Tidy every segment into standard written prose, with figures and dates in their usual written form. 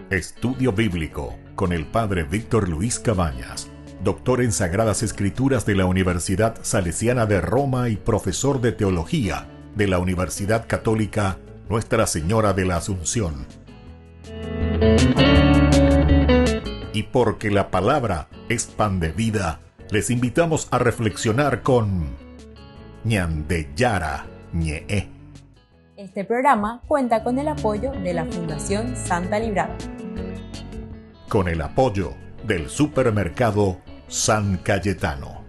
Estudio Bíblico con el Padre Víctor Luis Cabañas, doctor en Sagradas Escrituras de la Universidad Salesiana de Roma y profesor de Teología de la Universidad Católica Nuestra Señora de la Asunción. Y porque la palabra es pan de vida, les invitamos a reflexionar con Ñande Yara Ñe'e. Este programa cuenta con el apoyo de la Fundación Santa Librada. Con el apoyo del supermercado San Cayetano.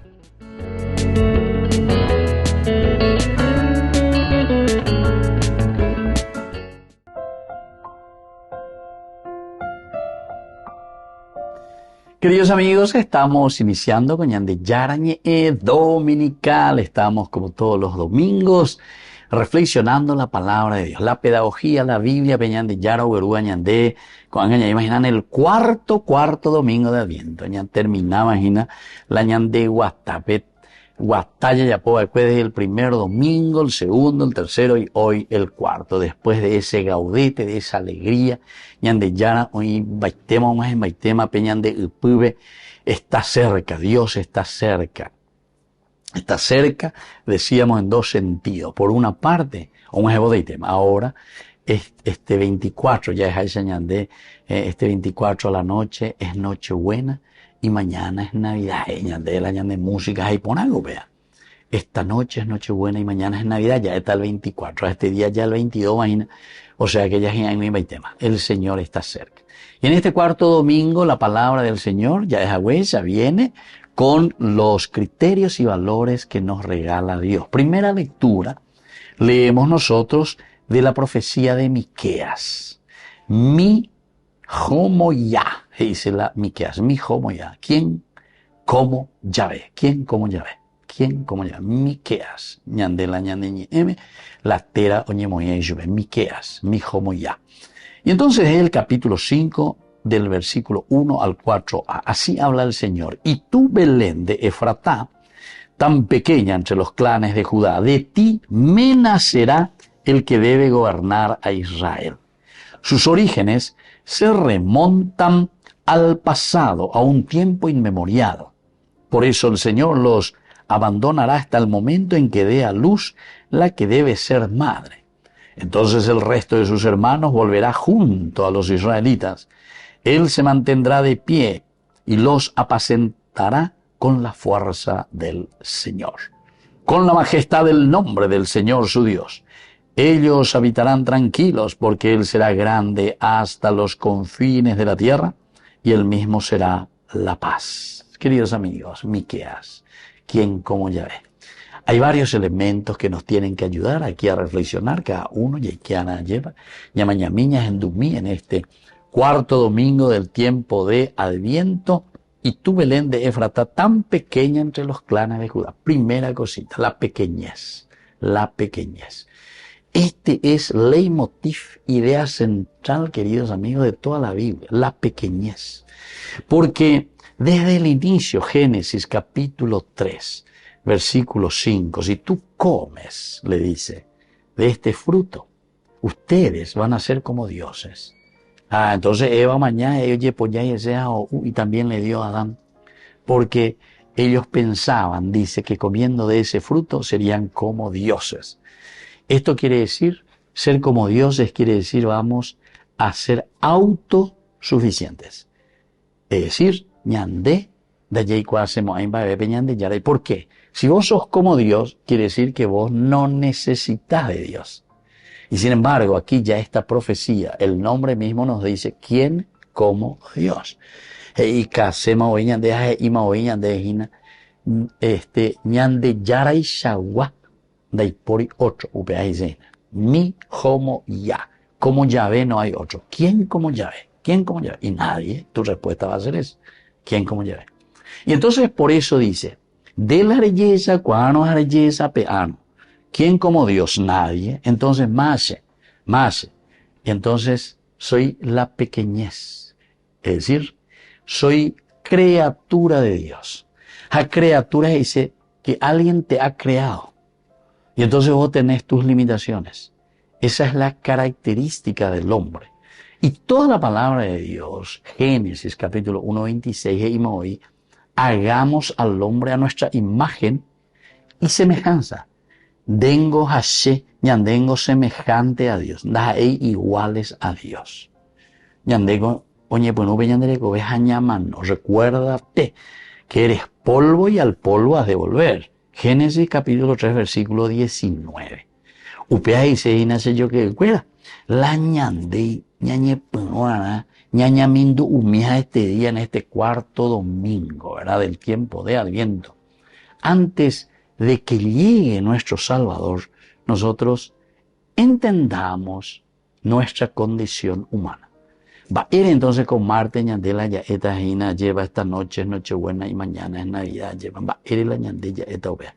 Queridos amigos, estamos iniciando con Ñande Yara Ñe'e dominical. Estamos como todos los domingos reflexionando la palabra de Dios, la pedagogía, la Biblia, Ñande Yara Uberúa Ñande, cuando imaginan el cuarto domingo de Adviento. Ya terminaba, imagina, la Ñande Guastapet, Guastaya Yapoba, después del primer domingo, el segundo, el tercero y hoy el cuarto. Después de ese gaudete, de esa alegría, Ñande Yara, hoy baitema, más en baitema, Peñande Upube, está cerca, Dios está cerca. Está cerca, decíamos, en dos sentidos. Por una parte, un jevo de tema. Ahora, este 24, ya es Aisha Ñande, este 24 a la noche es Nochebuena y mañana es Navidad. Ñande, la Ñande música, ahí pon algo, vea. Esta noche es Nochebuena y mañana es Navidad, ya está el 24. A este día ya el 22, imagina. O sea que ya es en mi tema. El Señor está cerca. Y en este cuarto domingo, la palabra del Señor, ya es agüesa, viene con los criterios y valores que nos regala Dios. Primera lectura, leemos nosotros de la profecía de Miqueas. Mi homo ya, dice la Miqueas, mi homo ya. ¿Quién como Yahvé? ¿Quién como Yahvé? ¿Quién como Yahvé? Miqueas. Ñandela ñandeñeme, la tera oñemoya y Yahvé. Miqueas, mi homo ya. Y entonces es el capítulo 5, del versículo 1 al 4a. Así habla el Señor. Y tú, Belén de Efratá, tan pequeña entre los clanes de Judá, de ti me nacerá el que debe gobernar a Israel. Sus orígenes se remontan al pasado, a un tiempo inmemorial. Por eso el Señor los abandonará hasta el momento en que dé a luz la que debe ser madre. Entonces el resto de sus hermanos volverá junto a los israelitas. Él se mantendrá de pie y los apacentará con la fuerza del Señor, con la majestad del nombre del Señor su Dios. Ellos habitarán tranquilos porque Él será grande hasta los confines de la tierra y Él mismo será la paz. Queridos amigos, Miqueas, ¿quién como Yahvé? Hay varios elementos que nos tienen que ayudar aquí a reflexionar cada uno y que Ana lleva ñamañamiñas en Dumí en este cuarto domingo del tiempo de Adviento, y tú, Belén de Efratá, tan pequeña entre los clanes de Judá. Primera cosita, la pequeñez, la pequeñez. Este es leitmotiv, idea central, queridos amigos, de toda la Biblia, la pequeñez. Porque desde el inicio, Génesis capítulo 3, versículo 5, si tú comes, le dice, de este fruto, ustedes van a ser como dioses. Entonces Eva mañana, y también le dio a Adán, porque ellos pensaban, dice, que comiendo de ese fruto serían como dioses. Esto quiere decir, ser como dioses quiere decir, vamos a ser autosuficientes. Es decir, ñandé, ¿por qué? Si vos sos como Dios, quiere decir que vos no necesitas de Dios. Y sin embargo, aquí ya esta profecía, el nombre mismo nos dice, ¿quién como Dios? Ñande yara y shagua, daipori otro, mi homo ya. Como Yahvé no hay otro. ¿Quién como Yahvé? ¿Quién como Yahvé? Y nadie, tu respuesta va a ser esa. ¿Quién como Yahvé? Y entonces por eso dice, de la belleza, cuano belleza peano. ¿Quién como Dios? Nadie. Entonces, más. Entonces, soy la pequeñez. Es decir, soy criatura de Dios. La criatura dice que alguien te ha creado. Y entonces vos tenés tus limitaciones. Esa es la característica del hombre. Y toda la palabra de Dios, Génesis capítulo 1:26, y hoy, hagamos al hombre a nuestra imagen y semejanza. Dengo hashe, ñandengo semejante a Dios. Daei iguales a Dios. Ñandengo, oñe, pues no veñandereko, ves añamano. Recuérdate que eres polvo y al polvo has de volver. Génesis capítulo 3, versículo 19. Upea dice, y nace yo que cuera. La ñande, ñañe punuana, ñaña mindu umija este día en este cuarto domingo, ¿verdad? Del tiempo de Adviento. Antes de que llegue nuestro Salvador, nosotros entendamos nuestra condición humana. Va a ir entonces con Marte, ñandela, ya esta jina, lleva esta noche, es Nochebuena y mañana es Navidad, lleva, va a ir la ñandella, esta upea.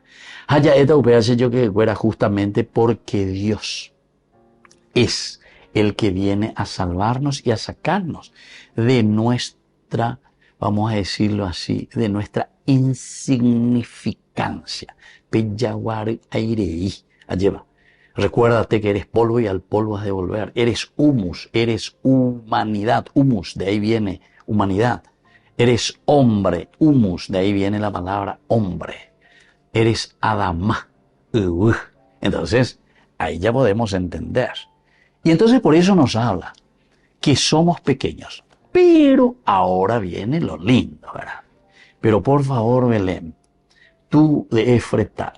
Ya esta upea sé yo que fuera justamente porque Dios es el que viene a salvarnos y a sacarnos de nuestra, vamos a decirlo así, de nuestra insignificancia. Peyaguar aireí, lleva. Recuérdate que eres polvo y al polvo has de volver. Eres humus, eres humanidad. Humus, de ahí viene humanidad. Eres hombre, humus, de ahí viene la palabra hombre. Eres Adamá. Entonces, ahí ya podemos entender. Y entonces por eso nos habla que somos pequeños. Pero ahora viene lo lindo, ¿verdad? Pero por favor, Belén, tú de Efratá,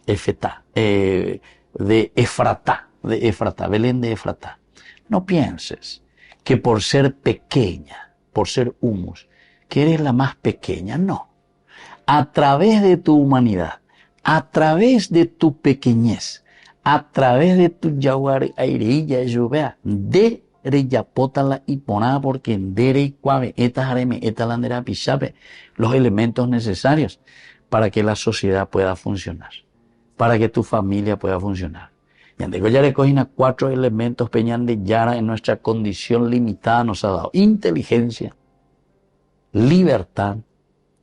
Belén de Efratá, no pienses que por ser pequeña, por ser humus, que eres la más pequeña, no. A través de tu humanidad, a través de tu pequeñez, a través de tu yaguar airilla lluvia, de reyapótala y poná porque en dere y cuave, eta jareme, eta landera pichape, los elementos necesarios para que la sociedad pueda funcionar, para que tu familia pueda funcionar. Y ande ya recogina 4 elementos peñan de Yara en nuestra condición limitada nos ha dado: inteligencia, libertad,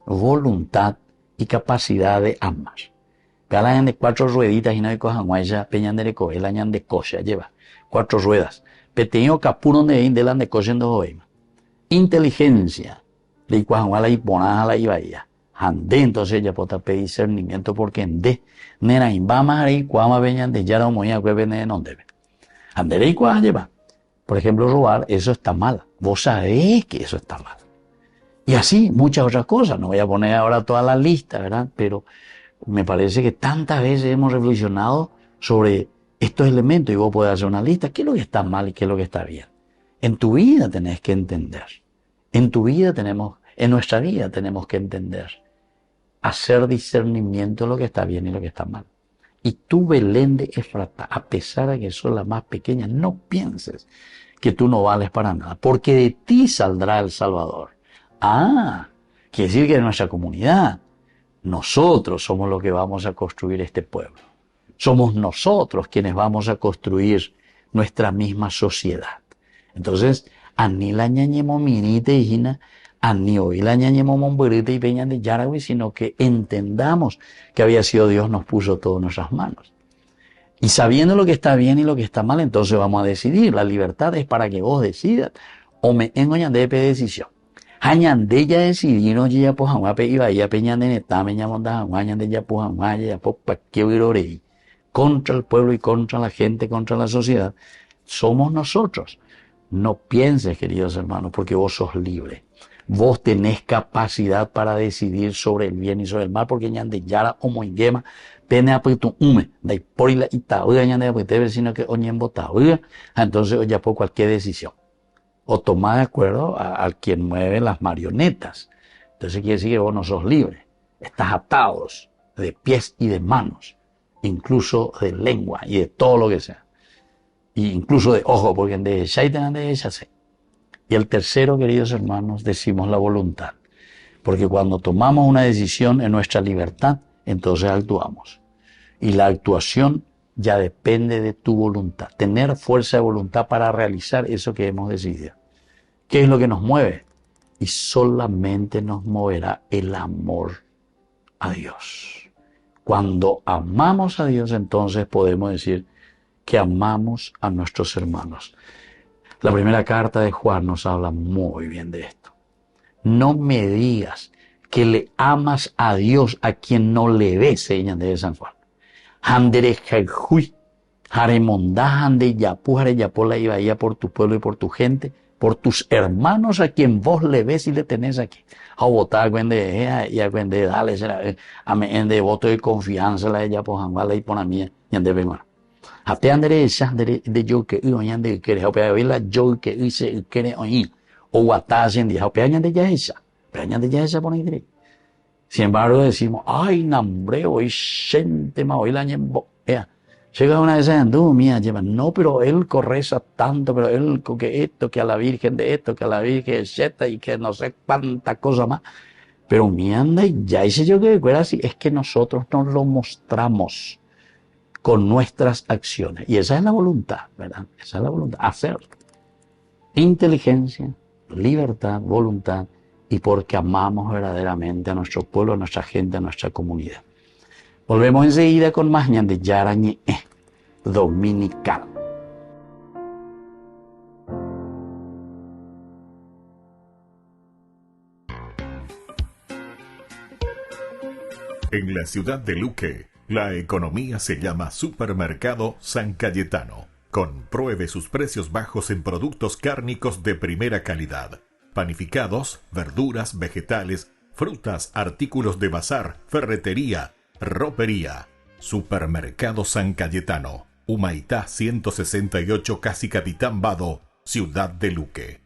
voluntad y capacidad de amar. Galan de 4 rueditas y no hay cojan guaya, peñan de recoge, el añan de coche, lleva 4 ruedas. Peteño capuro de indelan de coche en dos oima. Inteligencia, de cojan guala y ponala y vaya. Ande entonces ya puede pedir discernimiento porque en de nena imbama haré cuama veñan de yara moya que vende no debe. Ande y cuama lleva. Por ejemplo, robar, eso está mal. Vos sabés que eso está mal. Y así muchas otras cosas. No voy a poner ahora toda la lista, ¿verdad? Pero me parece que tantas veces hemos reflexionado sobre estos elementos y vos podés hacer una lista. ¿Qué es lo que está mal y qué es lo que está bien? En tu vida tenés que entender. En nuestra vida tenemos que entender. Hacer discernimiento de lo que está bien y lo que está mal. Y tú, Belén de Efratá, a pesar de que sos la más pequeña, no pienses que tú no vales para nada, porque de ti saldrá el Salvador. Quiere decir que de nuestra comunidad, nosotros somos los que vamos a construir este pueblo. Somos nosotros quienes vamos a construir nuestra misma sociedad. Entonces, ani la ñañemo minite hijina, ani hoy la ñañemo momburite y peñan de Yaragüe, sino que entendamos que había sido Dios nos puso todo en nuestras manos. Y sabiendo lo que está bien y lo que está mal, entonces vamos a decidir. La libertad es para que vos decidas. O me engoñan de decisión. Hañande ya decidieron ya pues aguape y vaya peñan de neta me llamonda hañande ya pues aguaya ya pues pa que orei contra el pueblo y contra la gente, contra la sociedad. Somos nosotros. No pienses, queridos hermanos, porque vos sos libre. Vos tenés capacidad para decidir sobre el bien y sobre el mal, porque ñande yara o moingema pene apitu ume dai por la itaúga ñande apite sino que oñen botauga, entonces ya por cualquier decisión. O tomar de acuerdo al quien mueve las marionetas. Entonces quiere decir que vos no sos libre. Estás atados de pies y de manos, incluso de lengua y de todo lo que sea. Y incluso de ojo, porque de shaitan de ella sé. Y el tercero, queridos hermanos, decimos la voluntad. Porque cuando tomamos una decisión en nuestra libertad, entonces actuamos. Y la actuación ya depende de tu voluntad. Tener fuerza de voluntad para realizar eso que hemos decidido. ¿Qué es lo que nos mueve? Y solamente nos moverá el amor a Dios. Cuando amamos a Dios, entonces podemos decir que amamos a nuestros hermanos. La primera carta de Juan nos habla muy bien de esto. No me digas que le amas a Dios a quien no le ves, señan de San Juan. Handere jaihui, jaremondá, hande yapu, jare yapola iba ella por tu pueblo y por tu gente, por tus hermanos a quien vos le ves y le tenés aquí. A votar y a cuende dale a me en de voto de confianza la ella por jambala y por la mía y ande venga. A te andere esa de yo que y ande que o pe la yo que hice que oí o guatasen de o pe ande ya esa. Pe ande ya esa por ahí. Sin embargo decimos, ay, nambre, hoy gente ma hoy la ñembo. Llega una de esas anduvo mía, lleva, no, pero él reza tanto, pero él que esto, que a la Virgen de esto, que a la Virgen Z y que no sé cuánta cosa más. Pero mi anda, y ya hice yo que fuera así, es que nosotros nos lo mostramos con nuestras acciones. Y esa es la voluntad, ¿verdad? Esa es la voluntad, hacer. Inteligencia, libertad, voluntad, y porque amamos verdaderamente a nuestro pueblo, a nuestra gente, a nuestra comunidad. Volvemos enseguida con más de Yarañe Dominical. En la ciudad de Luque, la economía se llama Supermercado San Cayetano. Compruebe sus precios bajos en productos cárnicos de primera calidad. Panificados, verduras, vegetales, frutas, artículos de bazar, ferretería, ropería. Supermercado San Cayetano, Humaitá 168, Casi Capitán Vado, Ciudad de Luque.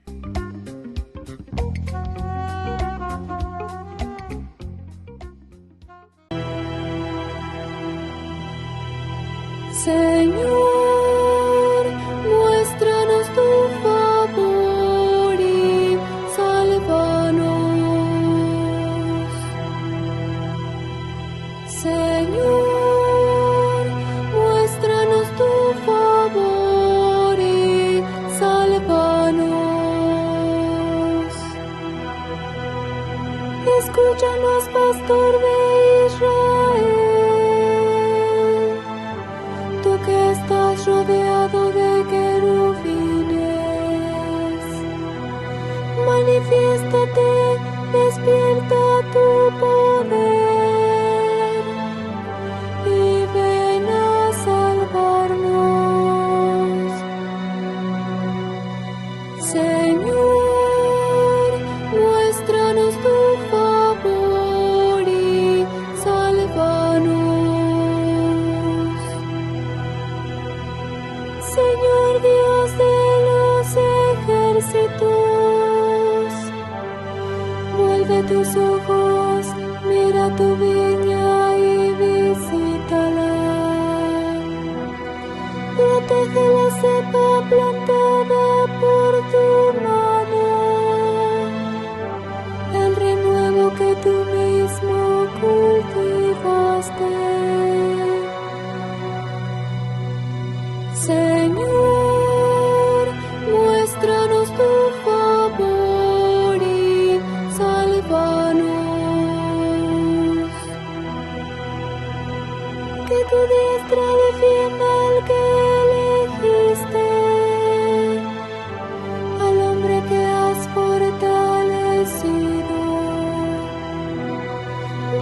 Señor, muéstranos tu favor y sálvanos. Señor, muéstranos tu favor y sálvanos. Escúchanos, pastor de Israel. Estás rodeado de querubines. Manifiéstate, despierta tu poder y ven a salvarnos. Señor, muéstranos tu favor y sálvanos. Señor Dios de los ejércitos, vuelve tus ojos, mira tu viña y visítala. Protege la cepa plantada por tu mano, el renuevo que tú mismo cultivaste. Señor, muéstranos tu favor y sálvanos. Que tu diestra defienda al que elegiste, al hombre que has fortalecido.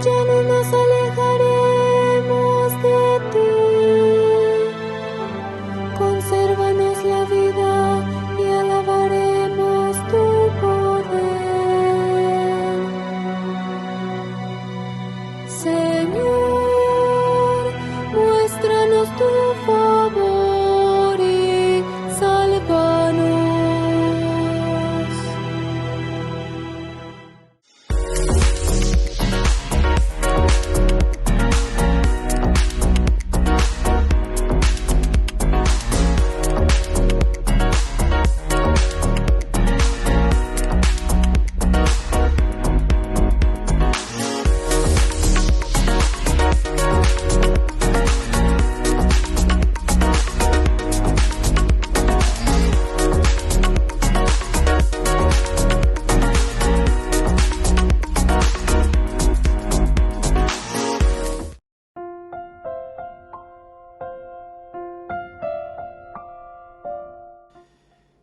Ya no nos alejaremos de ti. Conserva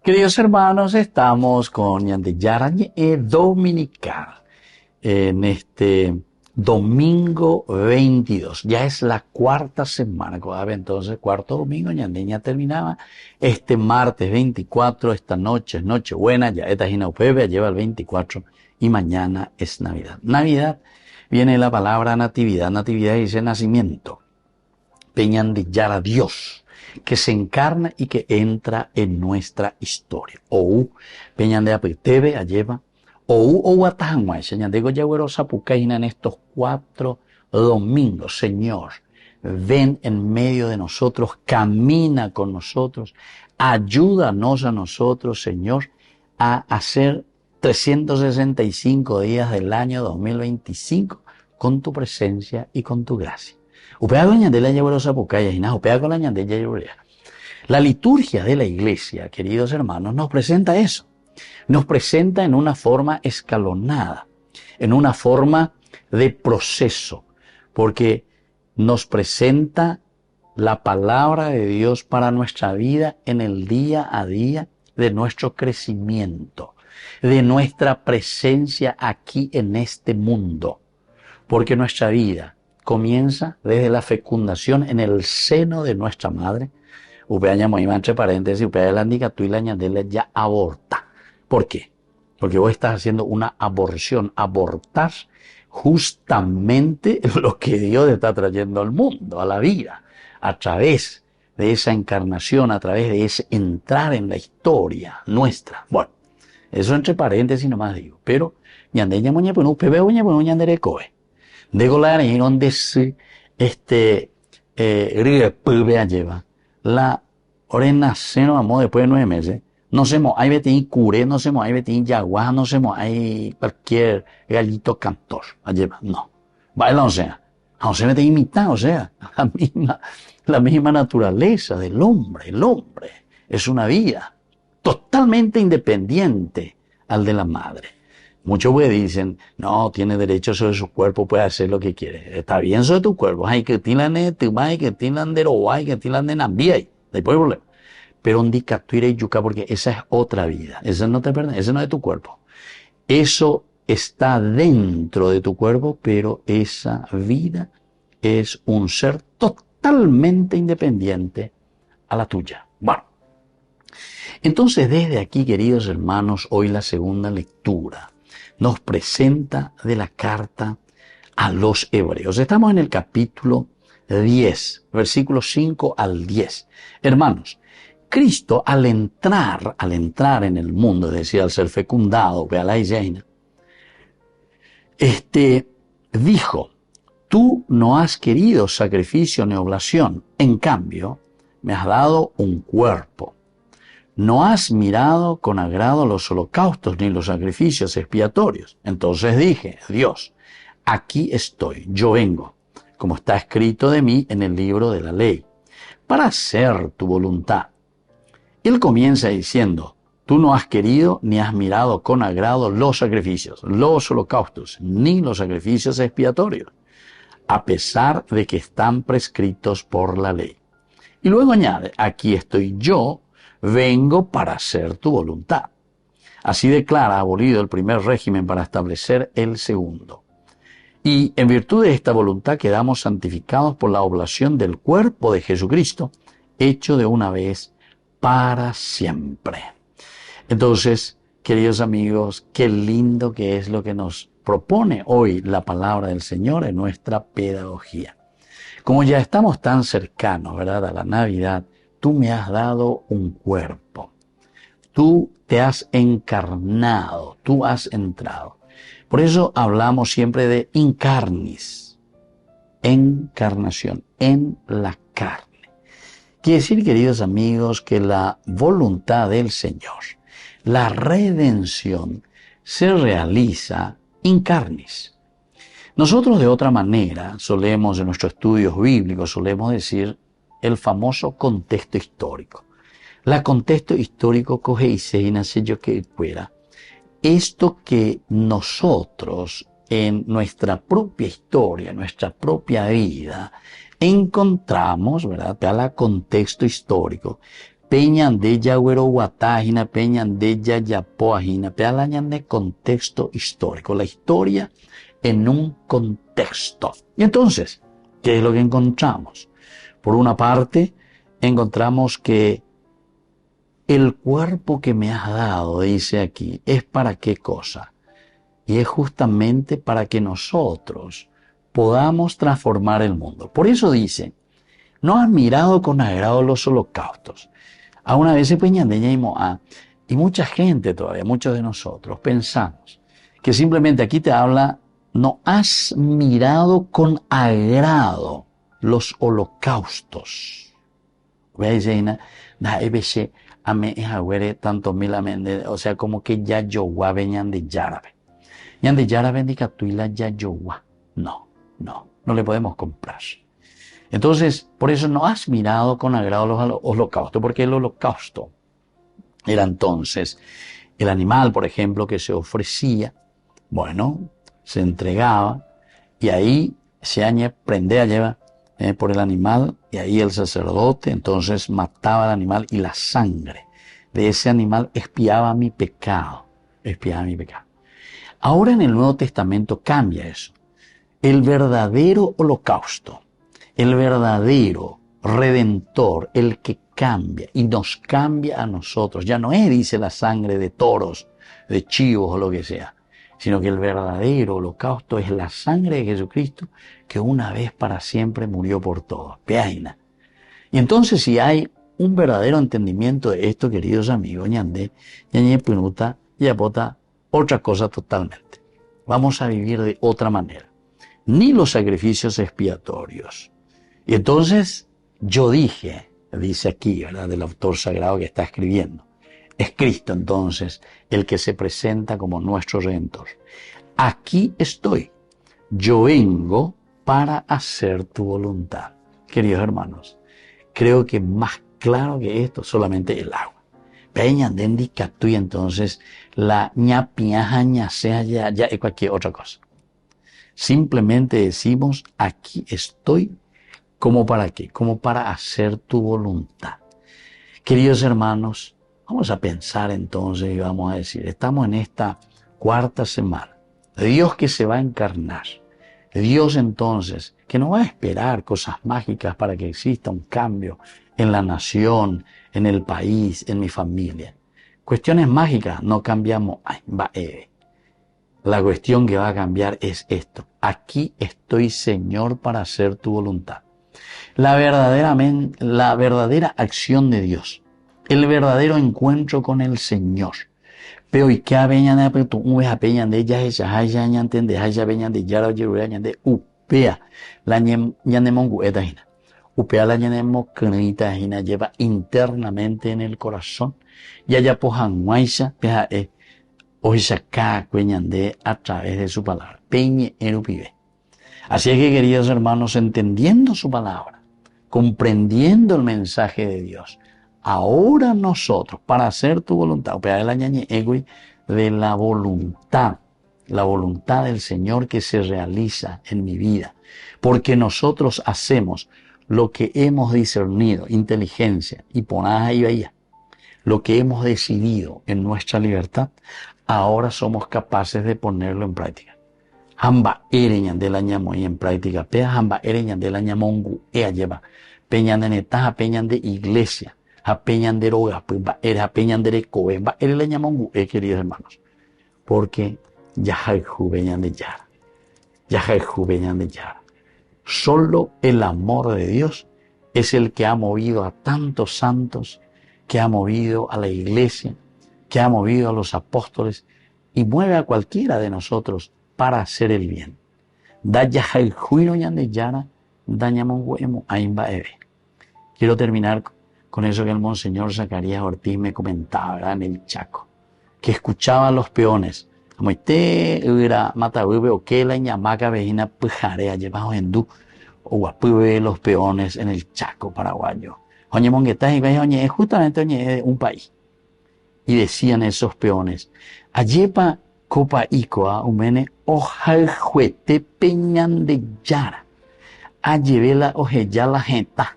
Queridos hermanos, estamos con Ñande Yarañe Dominical en este domingo 22. Ya es la cuarta semana, entonces cuarto domingo, Ñande ya terminaba. Este martes 24, esta noche es Nochebuena, ya esta Gina Upebe lleva el 24 y mañana es Navidad. Navidad viene la palabra natividad. Natividad dice nacimiento. Peñan de Yara Dios, que se encarna y que entra en nuestra historia. Ou, peñan de apetebe, lleva, ou atajanguay, señan de goyagüero sapucaina en estos 4 domingos. Señor, ven en medio de nosotros, camina con nosotros, ayúdanos a nosotros, Señor, a hacer 365 días del año 2025 con tu presencia y con tu gracia. La liturgia de la iglesia, queridos hermanos, nos presenta eso. Nos presenta en una forma escalonada, en una forma de proceso, porque nos presenta la palabra de Dios para nuestra vida en el día a día de nuestro crecimiento, de nuestra presencia aquí en este mundo, porque nuestra vida comienza desde la fecundación en el seno de nuestra madre. Upeaña iba entre paréntesis, upea la indica tú y la ñandela ya aborta. ¿Por qué? Porque vos estás haciendo una aborción. Abortar justamente lo que Dios está trayendo al mundo, a la vida, a través de esa encarnación, a través de ese entrar en la historia nuestra. Bueno, eso entre paréntesis nomás digo. Pero ñandeña moña pues upebe oña pues ñandere coe. De la y donde se lleva la orena seno amo después de 9 meses. No se mo hay betín cure, no se mo hay betín yaguá, no se mo hay cualquier gallito cantor. Lleva, no. Baila, o sea, no se mete imitar, o sea, la misma naturaleza del hombre. El hombre es una vida totalmente independiente al de la madre. Muchos pues dicen, no, tiene derecho sobre su cuerpo, puede hacer lo que quiere. Está bien sobre tu cuerpo. Hay que tilan de tumay, que tilan de roay, que tilan de nambiay. Después hay problema. Pero un dicatuira y yuca, porque esa es otra vida. Esa no te pertenece, esa no es de tu cuerpo. Eso está dentro de tu cuerpo, pero esa vida es un ser totalmente independiente a la tuya. Bueno. Entonces, desde aquí, queridos hermanos, hoy la segunda lectura nos presenta de la carta a los hebreos. Estamos en el capítulo 10, versículos 5 al 10. Hermanos, Cristo al entrar en el mundo, es decir, al ser fecundado, dijo, tú no has querido sacrificio ni oblación, en cambio, me has dado un cuerpo. No has mirado con agrado los holocaustos ni los sacrificios expiatorios. Entonces dije, Dios, aquí estoy, yo vengo, como está escrito de mí en el libro de la ley, para hacer tu voluntad. Él comienza diciendo, tú no has querido ni has mirado con agrado los sacrificios, los holocaustos, ni los sacrificios expiatorios, a pesar de que están prescritos por la ley. Y luego añade, aquí estoy yo, vengo para hacer tu voluntad. Así declara abolido el primer régimen para establecer el segundo. Y en virtud de esta voluntad quedamos santificados por la oblación del cuerpo de Jesucristo, hecho de una vez para siempre. Entonces, queridos amigos, qué lindo que es lo que nos propone hoy la palabra del Señor en nuestra pedagogía. Como ya estamos tan cercanos, ¿verdad?, a la Navidad, tú me has dado un cuerpo. Tú te has encarnado, tú has entrado. Por eso hablamos siempre de incarnis, encarnación, en la carne. Quiere decir, queridos amigos, que la voluntad del Señor, la redención, se realiza incarnis. Nosotros de otra manera solemos, en nuestros estudios bíblicos, solemos decir el famoso contexto histórico. La contexto histórico coge y se nace yo que fuera. Esto que nosotros en nuestra propia historia, en nuestra propia vida, encontramos, ¿verdad?, cada contexto histórico, peñan de yagüero guatágina, peñan de yayapoagina, pealañan de contexto histórico, la historia en un contexto. Y entonces, ¿qué es lo que encontramos? Por una parte, encontramos que el cuerpo que me has dado, dice aquí, ¿es para qué cosa? Y es justamente para que nosotros podamos transformar el mundo. Por eso dice, no has mirado con agrado los holocaustos. A una vez se peñandeña y mucha gente todavía, muchos de nosotros, pensamos que simplemente aquí te habla, no has mirado con agrado los holocaustos. O sea, como que ya yoguá venían de yárabe. Ñan de yárabe ni catuila ya yoguá. No le podemos comprar. Entonces, por eso no has mirado con agrado los holocaustos, porque el holocausto era entonces el animal, por ejemplo, que se ofrecía, bueno, se entregaba, y ahí se prendía, lleva por el animal, y ahí el sacerdote entonces mataba al animal, y la sangre de ese animal expiaba mi pecado. Ahora en el Nuevo Testamento cambia eso. El verdadero holocausto, el verdadero redentor, el que cambia y nos cambia a nosotros, ya no es, dice, la sangre de toros, de chivos o lo que sea, sino que el verdadero holocausto es la sangre de Jesucristo que una vez para siempre murió por todos. Peaina. Y entonces, si hay un verdadero entendimiento de esto, queridos amigos, ñandé, ñañe pinuta, yapota, otra cosa totalmente. Vamos a vivir de otra manera. Ni los sacrificios expiatorios. Y entonces yo dije, dice aquí, ¿verdad?, del autor sagrado que está escribiendo, es Cristo entonces el que se presenta como nuestro Redentor. Aquí estoy, yo vengo para hacer tu voluntad. Queridos hermanos, creo que más claro que esto, solamente el agua. Peña dendi y entonces la ñapiaja ñasea ya es cualquier otra cosa. Simplemente decimos, aquí estoy, ¿como para qué? Como para hacer tu voluntad. Queridos hermanos, vamos a pensar entonces y vamos a decir, estamos en esta cuarta semana. Dios que se va a encarnar. Dios entonces que no va a esperar cosas mágicas para que exista un cambio en la nación, en el país, en mi familia. Cuestiones mágicas no cambiamos. La cuestión que va a cambiar es esto. Aquí estoy, Señor, para hacer tu voluntad. La verdadera acción de Dios. El verdadero encuentro con el Señor. Pero y que aveñan de tu apeñan de ella ya entende ya veñan de yara de upea la ñanemon guetahina. Upea la ñanemon crenitahina lleva internamente en el corazón. Y allá pojan guaisa peja hoy saca cueñande a través de su palabra. Peñe erupive. Así es que, queridos hermanos, entendiendo su palabra, comprendiendo el mensaje de Dios, ahora nosotros, para hacer tu voluntad, de la voluntad del Señor que se realiza en mi vida, porque nosotros hacemos lo que hemos discernido, inteligencia, y ponás ahí veía, lo que hemos decidido en nuestra libertad, ahora somos capaces de ponerlo en práctica. Hamba ereñan de la ñamoy en práctica, pea hamba ereñan de la ñamongu, ea lleva, peñan de netaja, peñan de iglesia, a peñan de roga, pues va a peñan de recobe, va la ñamongu, queridos hermanos, porque ya hay juveñan de yara, Solo el amor de Dios es el que ha movido a tantos santos, que ha movido a la iglesia, que ha movido a los apóstoles y mueve a cualquiera de nosotros para hacer el bien. Quiero terminar con eso que el monseñor Zacarías Ortiz me comentaba, ¿verdad?, en el Chaco, que escuchaba a los peones, como este hubiera matado o que la ñamaca vejina pujarea llevado en du o guapuve los peones en el Chaco paraguayo. Oñe monguetas y oñe es justamente oñe un país. Y decían esos peones, ayepa copa icoa umene ojaljuete peñan de yara, ayevela ojeya la jenta,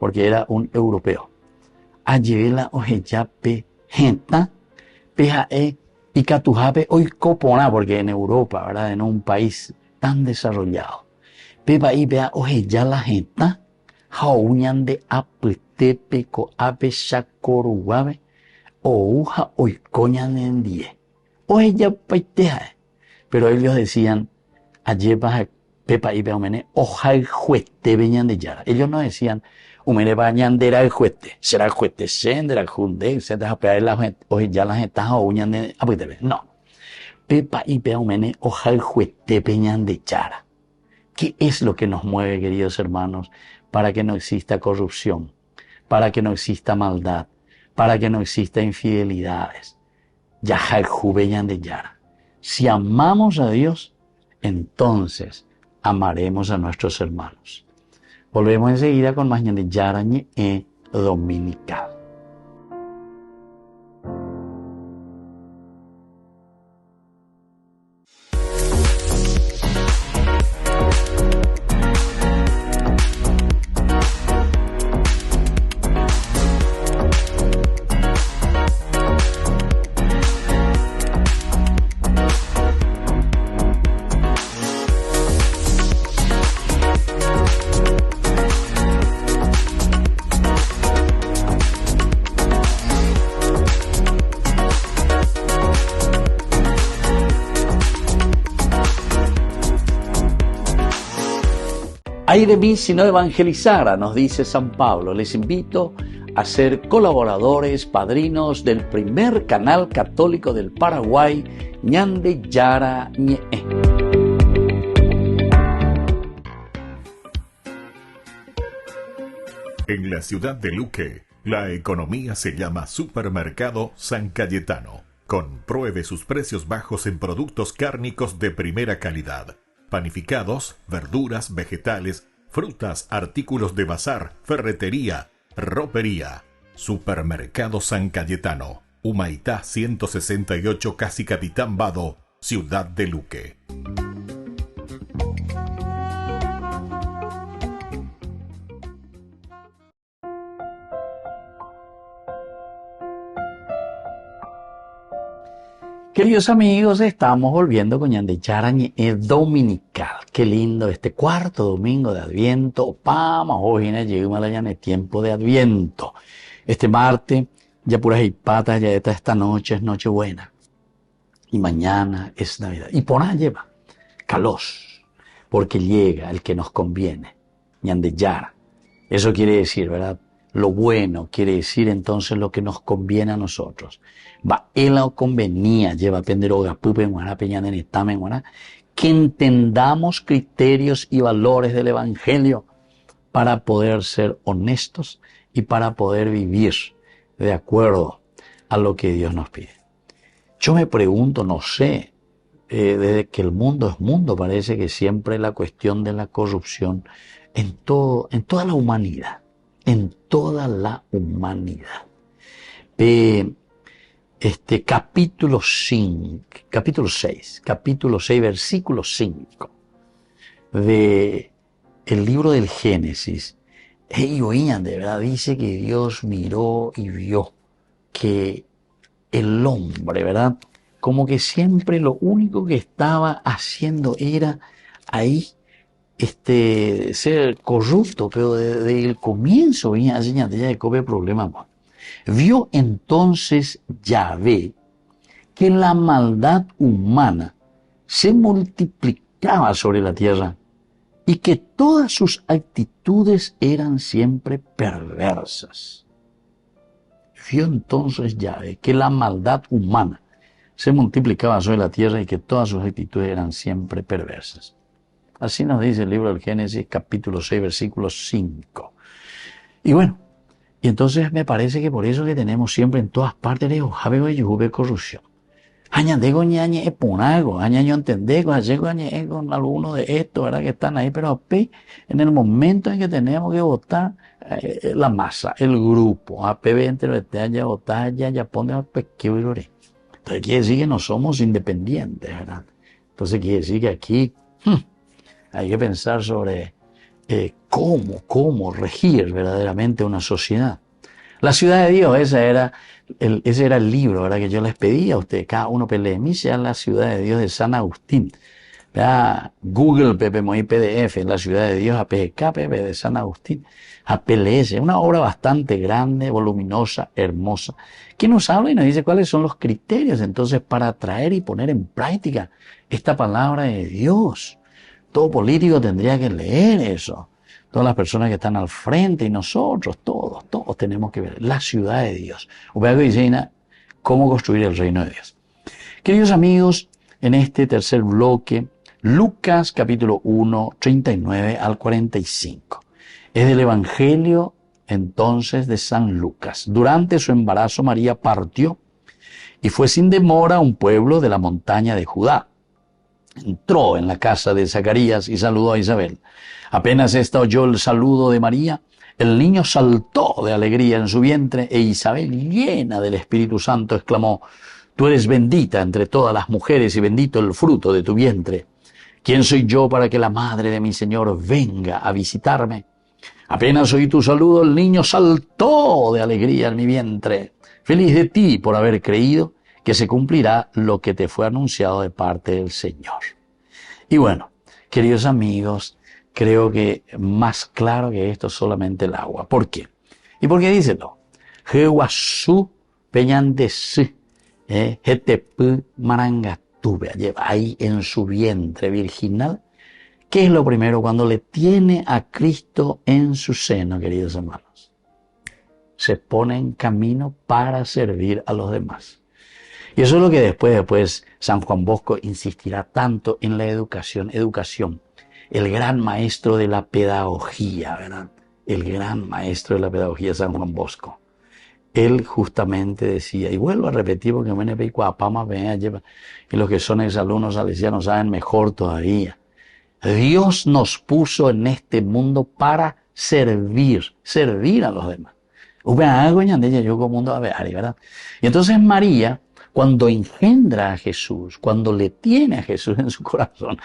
porque era un europeo. ayevela ojeya pe jenta, pejae y catujape hoy copona, porque en Europa, ¿verdad? En un país tan desarrollado. Pepa y pea ojeya la jenta, jauñan de apestepe co ape shakorugabe, o uja hoy coñan en die. Ojeya paitejae. Pero ellos decían, ayepa pepa y pea umene, ojal juete veñan de yara. Ellos no decían, umene bañan de el juete, será el juete, sendera junde, se deja pegar la gente, ojeya la jenta, jauñan de apestepe. No. Pepa y pea umene, ojal juete veñan de yara. ¿Qué es lo que nos mueve, queridos hermanos, para que no exista corrupción, para que no exista maldad, para que no exista infidelidades? Yajal jubeñan de yara. Si amamos a Dios, entonces amaremos a nuestros hermanos. Volvemos enseguida con más de Yarañe Dominical. Ay de mí si no evangelizara, nos dice San Pablo. Les invito a ser colaboradores, padrinos del primer canal católico del Paraguay, Ñande Yara Ñe. En la ciudad de Luque, la economía se llama Supermercado San Cayetano. Compruebe sus precios bajos en productos cárnicos de primera calidad. Panificados, verduras, vegetales, frutas, artículos de bazar, ferretería, ropería. Supermercado San Cayetano, Humaitá 168, Casi Capitán Vado, Ciudad de Luque. Queridos amigos, estamos volviendo con Ñande Yarañe Dominical. Qué lindo este cuarto domingo de Adviento. Pama, hoy en tiempo de Adviento. Este martes, ya puras y patas, ya esta noche es Nochebuena. Y mañana es Navidad. Y por ahí lleva calos, porque llega el que nos conviene. Ñande Yara. Eso quiere decir, ¿verdad? Lo bueno quiere decir entonces lo que nos conviene a nosotros. Va él convenía, lleva penderoga, pupe, guará, peñana, netamen, guará, que entendamos criterios y valores del Evangelio para poder ser honestos y para poder vivir de acuerdo a lo que Dios nos pide. Yo me pregunto, no sé, desde que el mundo es mundo, parece que siempre la cuestión de la corrupción en toda la humanidad. En toda la humanidad. Capítulo 6, versículo 5 de el libro del Génesis. De verdad dice que Dios miró y vio que el hombre, ¿verdad? Como que siempre lo único que estaba haciendo era ahí ser corrupto, pero desde el comienzo venía enseñando ya de que había problemas. Vio entonces Yahvé que la maldad humana se multiplicaba sobre la tierra y que todas sus actitudes eran siempre perversas. Vio entonces Yahvé que la maldad humana se multiplicaba sobre la tierra y que todas sus actitudes eran siempre perversas. Así nos dice el libro del Génesis, capítulo 6, versículo 5. Y bueno, y entonces me parece que por eso que tenemos siempre en todas partes de corrupción. Añadego ñañe eponago, añaño entendego, allego añe con alguno de estos, ¿verdad? Que están ahí, pero en el momento en que tenemos que votar, la masa, el grupo, APB entre los que haya votar, ya pone a pequeño y lore. Entonces quiere decir que no somos independientes, ¿verdad? Entonces quiere decir que aquí hay que pensar sobre cómo regir verdaderamente una sociedad. La ciudad de Dios, ese era el libro, ¿verdad? Que yo les pedía a ustedes, cada uno pelee, sea la ciudad de Dios de San Agustín. ¿Verdad? Google, Pepe Moí PDF, la ciudad de Dios, APK, Pepe de San Agustín, APLS, una obra bastante grande, voluminosa, hermosa, que nos habla y nos dice cuáles son los criterios entonces para traer y poner en práctica esta palabra de Dios. Todo político tendría que leer eso. Todas las personas que están al frente y nosotros, todos tenemos que ver la ciudad de Dios. Cómo construir el reino de Dios. Queridos amigos, en este tercer bloque, Lucas capítulo 1, 39 al 45. Es del Evangelio entonces de San Lucas. Durante su embarazo María partió y fue sin demora a un pueblo de la montaña de Judá. Entró en la casa de Zacarías y saludó a Isabel. Apenas ésta oyó el saludo de María, el niño saltó de alegría en su vientre e Isabel, llena del Espíritu Santo, exclamó: Tú eres bendita entre todas las mujeres y bendito el fruto de tu vientre. ¿Quién soy yo para que la madre de mi Señor venga a visitarme? Apenas oí tu saludo, el niño saltó de alegría en mi vientre. Feliz de ti por haber creído que se cumplirá lo que te fue anunciado de parte del Señor. Y bueno, queridos amigos, creo que más claro que esto es solamente el agua. ¿Por qué? ¿Y por qué díselo? Jehuasú peñandesí, Hetepú marangatuve, lleva ahí en su vientre virginal. ¿Qué es lo primero cuando le tiene a Cristo en su seno, queridos hermanos? Se pone en camino para servir a los demás. Y eso es lo que después San Juan Bosco insistirá tanto en la educación. Educación, el gran maestro de la pedagogía, ¿verdad? El gran maestro de la pedagogía, San Juan Bosco. Él justamente decía, y vuelvo a repetir porque y los que son exalumnos salesianos saben mejor todavía. Dios nos puso en este mundo para servir a los demás. ¿Verdad? Y entonces María, cuando engendra a Jesús, cuando le tiene a Jesús en su corazón,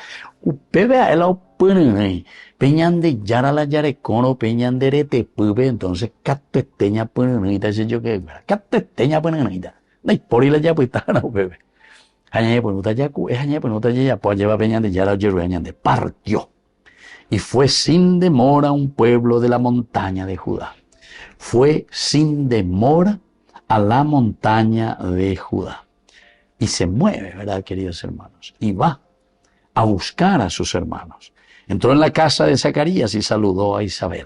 peñan de yara la yarecono, peñan de rete pube, entonces cateteña punita, yo que cateteña punita, no hay por ir la ya pues no bebé. Añade punuta ya cu, es añade punuta ya pues lleva peñan de yara yerueñan de partió. Y fue sin demora un pueblo de la montaña de Judá. Fue sin demora a la montaña de Judá. Y se mueve, ¿verdad, queridos hermanos? Y va a buscar a sus hermanos. Entró en la casa de Zacarías y saludó a Isabel.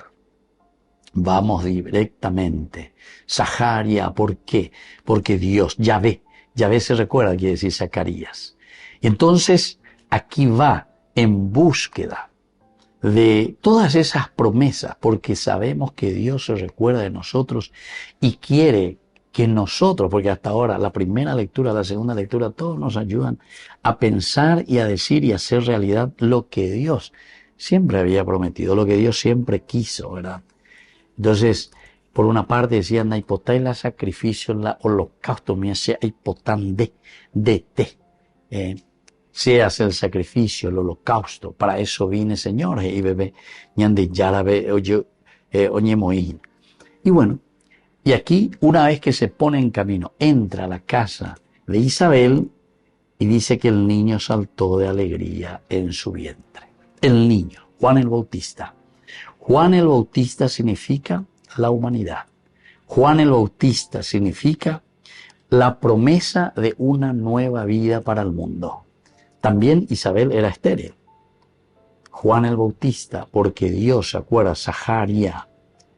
Vamos directamente. Zacarías, ¿por qué? Porque Dios, Yahvé se recuerda, quiere decir Zacarías. Y entonces aquí va en búsqueda de todas esas promesas, porque sabemos que Dios se recuerda de nosotros y quiere que nosotros, porque hasta ahora la primera lectura, la segunda lectura, todos nos ayudan a pensar y a decir y a hacer realidad lo que Dios siempre había prometido, lo que Dios siempre quiso, ¿verdad? Entonces, por una parte decían, naipotá la sacrificio, la holocausto, mía sea hipotán de te. Se hace el sacrificio, el holocausto, para eso vine, Señor, y bebé, ñande yarabe, oye moín. Y bueno, y aquí, una vez que se pone en camino, entra a la casa de Isabel y dice que el niño saltó de alegría en su vientre. El niño, Juan el Bautista. Juan el Bautista significa la humanidad. Juan el Bautista significa la promesa de una nueva vida para el mundo. También Isabel era estéril. Juan el Bautista, porque Dios se acuerda, Zacarías,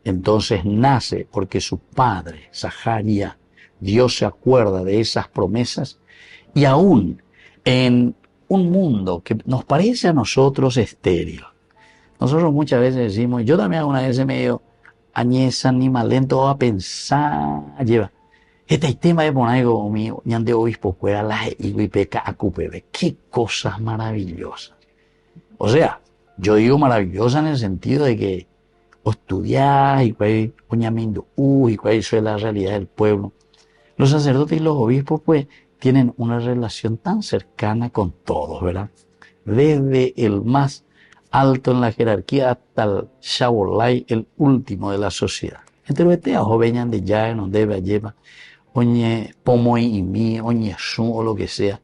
entonces nace porque su padre, Zacarías, Dios se acuerda de esas promesas y aún en un mundo que nos parece a nosotros estéril. Nosotros muchas veces decimos, yo también alguna vez medio añeza ni malento a pensar, lleva. Este tema de Bonaigo mío, ñan de obispo fuera la y peca a cupebe. Qué cosas maravillosas. O sea, yo digo maravillosas en el sentido de que o estudiar y cuál oñamindo y cuál es la realidad del pueblo. Los sacerdotes y los obispos pues tienen una relación tan cercana con todos, ¿verdad? Desde el más alto en la jerarquía hasta el shabolai, el último de la sociedad. Entre los teas o veñan de ya, no debe lleva, oñe pomo y mi, oñe su o lo que sea.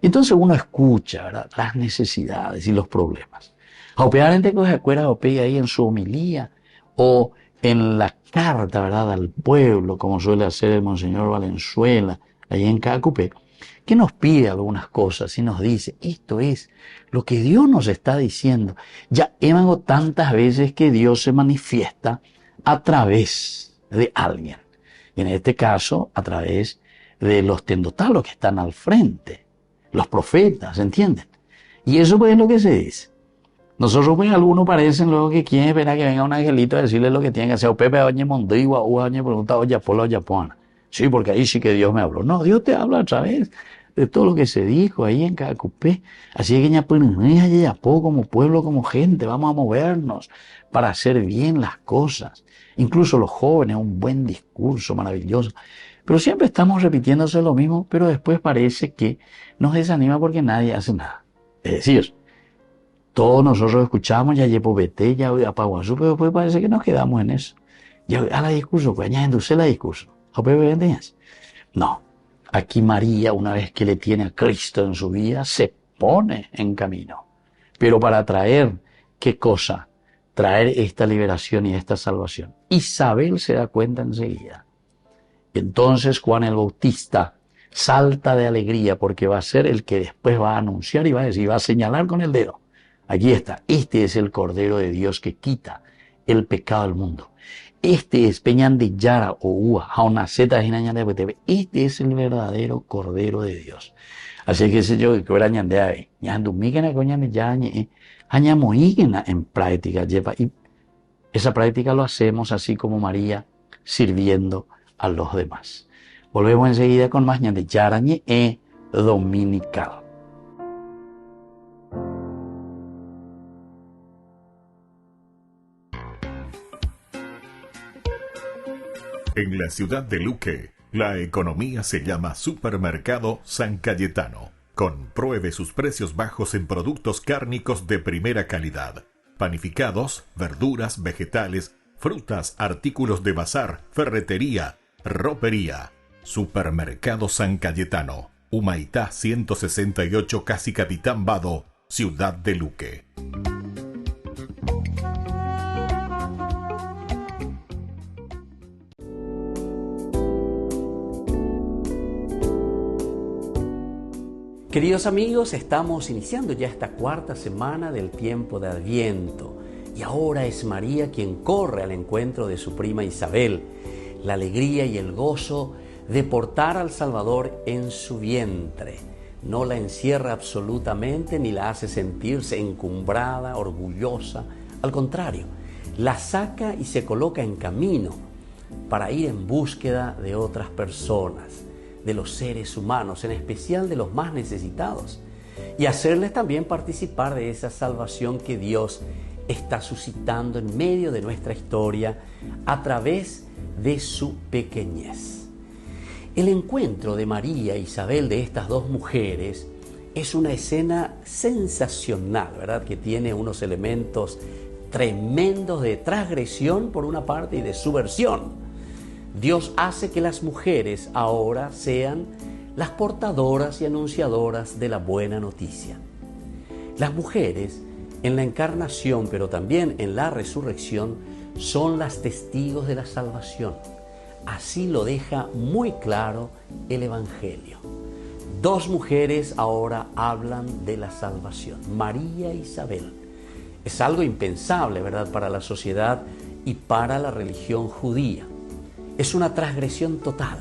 Entonces uno escucha, ¿verdad?, las necesidades y los problemas. Obviamente que se acuerda ahí en su homilía o en la carta, ¿verdad?, al pueblo, como suele hacer el Monseñor Valenzuela, ahí en Cacupé, que nos pide algunas cosas y nos dice, esto es lo que Dios nos está diciendo. Ya hemos tantas veces que Dios se manifiesta a través de alguien. Y en este caso, a través de los tendotalos que están al frente, los profetas, ¿entienden? Y eso pues es lo que se dice. Nosotros pues algunos parecen luego que quieren esperar que venga un angelito a decirle lo que tienen que hacer. O Pepe oye Mondigua, o oye pregunta, oye Apolo, oye Apuana. Sí, porque ahí sí que Dios me habló. No, Dios te habla a través de todo lo que se dijo ahí en Cacupé. Así que ya como pueblo, como gente, vamos a movernos para hacer bien las cosas. Incluso los jóvenes, un buen discurso maravilloso. Pero siempre estamos repitiéndose lo mismo, pero después parece que nos desanima porque nadie hace nada. Es decir, todos nosotros escuchamos, ya llevo Bete, ya Apaguazú, pero después parece que nos quedamos en eso. Ya a la discurso, pues ya endulce la discurso. No, aquí María, una vez que le tiene a Cristo en su vida, se pone en camino. Pero para traer, ¿qué cosa? Traer esta liberación y esta salvación. Isabel se da cuenta enseguida. Entonces Juan el Bautista salta de alegría porque va a ser el que después va a anunciar y va a decir, va a señalar con el dedo. Aquí está, este es el Cordero de Dios que quita el pecado del mundo. Este es Peñan de Yara o Ua, Jaunaceta de este es el verdadero Cordero de Dios. Así que ese yo que era ñandeave, ñandumígena con ñandeyañe, añamoígena en práctica lleva. Y esa práctica lo hacemos así como María, sirviendo a los demás. Volvemos enseguida con más ñandeyarañe dominical. En la ciudad de Luque, la economía se llama Supermercado San Cayetano. Compruebe sus precios bajos en productos cárnicos de primera calidad. Panificados, verduras, vegetales, frutas, artículos de bazar, ferretería, ropería. Supermercado San Cayetano. Humaitá 168, Casi Capitán Vado, ciudad de Luque. Queridos amigos, estamos iniciando ya esta cuarta semana del tiempo de Adviento y ahora es María quien corre al encuentro de su prima Isabel, la alegría y el gozo de portar al Salvador en su vientre. No la encierra absolutamente ni la hace sentirse encumbrada, orgullosa, al contrario, la saca y se coloca en camino para ir en búsqueda de otras personas, de los seres humanos, en especial de los más necesitados, y hacerles también participar de esa salvación que Dios está suscitando en medio de nuestra historia a través de su pequeñez. El encuentro de María e Isabel, de estas dos mujeres, es una escena sensacional, ¿verdad? Que tiene unos elementos tremendos de transgresión por una parte y de subversión. Dios hace que las mujeres ahora sean las portadoras y anunciadoras de la buena noticia. Las mujeres en la encarnación, pero también en la resurrección, son las testigos de la salvación. Así lo deja muy claro el Evangelio. Dos mujeres ahora hablan de la salvación, María e Isabel. Es algo impensable, ¿verdad?, para la sociedad y para la religión judía. Es una transgresión total,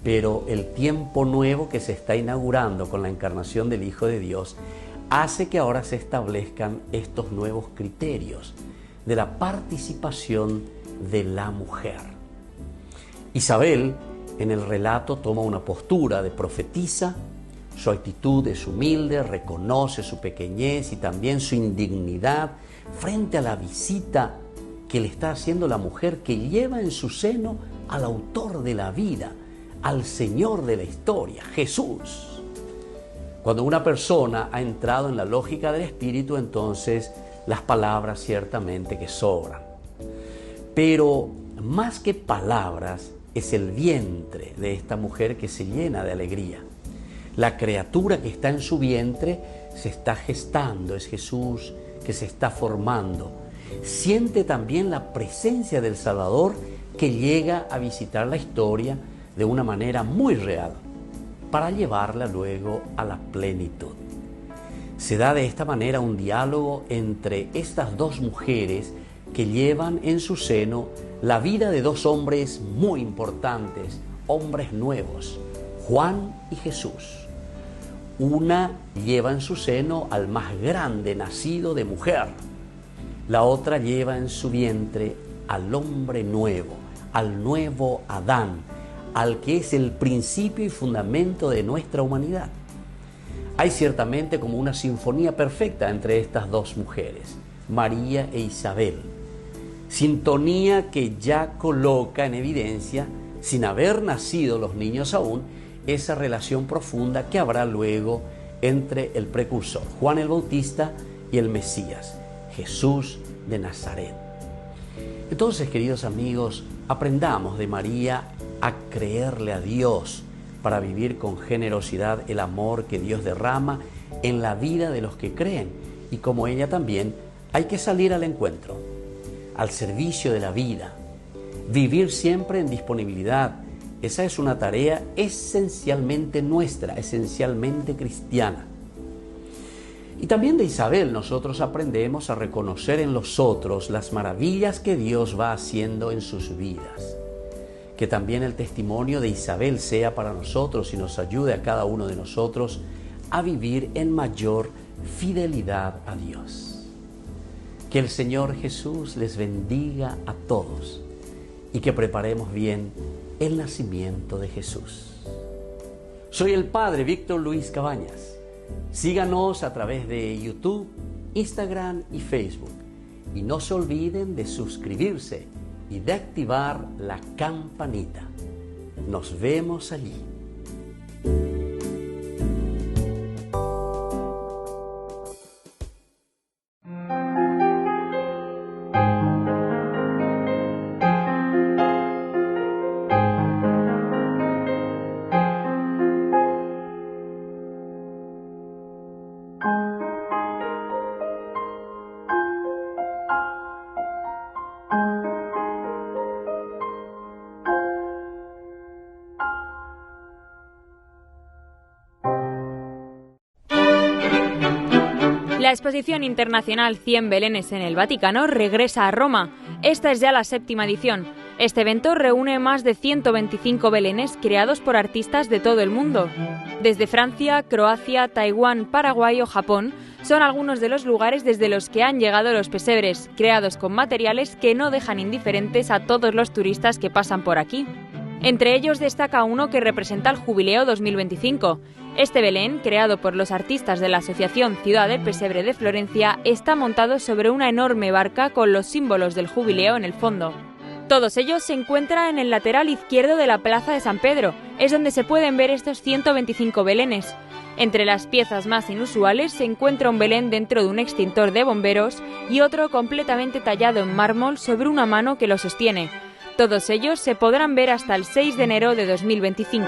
pero el tiempo nuevo que se está inaugurando con la encarnación del Hijo de Dios hace que ahora se establezcan estos nuevos criterios de la participación de la mujer. Isabel, en el relato, toma una postura de profetisa, su actitud es humilde, reconoce su pequeñez y también su indignidad frente a la visita que le está haciendo la mujer que lleva en su seno al autor de la vida, al Señor de la historia, Jesús. Cuando una persona ha entrado en la lógica del Espíritu, entonces las palabras ciertamente que sobran. Pero más que palabras, es el vientre de esta mujer que se llena de alegría. La criatura que está en su vientre se está gestando, es Jesús que se está formando. Siente también la presencia del Salvador que llega a visitar la historia de una manera muy real, para llevarla luego a la plenitud. Se da de esta manera un diálogo entre estas dos mujeres que llevan en su seno la vida de dos hombres muy importantes, hombres nuevos, Juan y Jesús. Una lleva en su seno al más grande nacido de mujer, la otra lleva en su vientre al hombre nuevo, al nuevo Adán, al que es el principio y fundamento de nuestra humanidad. Hay ciertamente como una sinfonía perfecta entre estas dos mujeres, María e Isabel. Sintonía que ya coloca en evidencia, sin haber nacido los niños aún, esa relación profunda que habrá luego entre el precursor, Juan el Bautista, y el Mesías, Jesús de Nazaret. Entonces, queridos amigos, aprendamos de María a creerle a Dios para vivir con generosidad el amor que Dios derrama en la vida de los que creen. Y como ella también, hay que salir al encuentro, al servicio de la vida, vivir siempre en disponibilidad. Esa es una tarea esencialmente nuestra, esencialmente cristiana. Y también de Isabel nosotros aprendemos a reconocer en los otros las maravillas que Dios va haciendo en sus vidas. Que también el testimonio de Isabel sea para nosotros y nos ayude a cada uno de nosotros a vivir en mayor fidelidad a Dios. Que el Señor Jesús les bendiga a todos y que preparemos bien el nacimiento de Jesús. Soy el Padre Víctor Luis Cabañas. Síganos a través de YouTube, Instagram y Facebook. Y no se olviden de suscribirse y de activar la campanita. Nos vemos allí. La Exposición Internacional 100 Belenes en el Vaticano regresa a Roma. Esta es ya la 7ª edición. Este evento reúne más de 125 belenes creados por artistas de todo el mundo. Desde Francia, Croacia, Taiwán, Paraguay o Japón son algunos de los lugares desde los que han llegado los pesebres, creados con materiales que no dejan indiferentes a todos los turistas que pasan por aquí. Entre ellos destaca uno que representa el Jubileo 2025. Este Belén, creado por los artistas de la Asociación Ciudad del Pesebre de Florencia, está montado sobre una enorme barca con los símbolos del Jubileo en el fondo. Todos ellos se encuentran en el lateral izquierdo de la Plaza de San Pedro, es donde se pueden ver estos 125 belenes. Entre las piezas más inusuales se encuentra un Belén dentro de un extintor de bomberos y otro completamente tallado en mármol sobre una mano que lo sostiene. Todos ellos se podrán ver hasta el 6 de enero de 2025.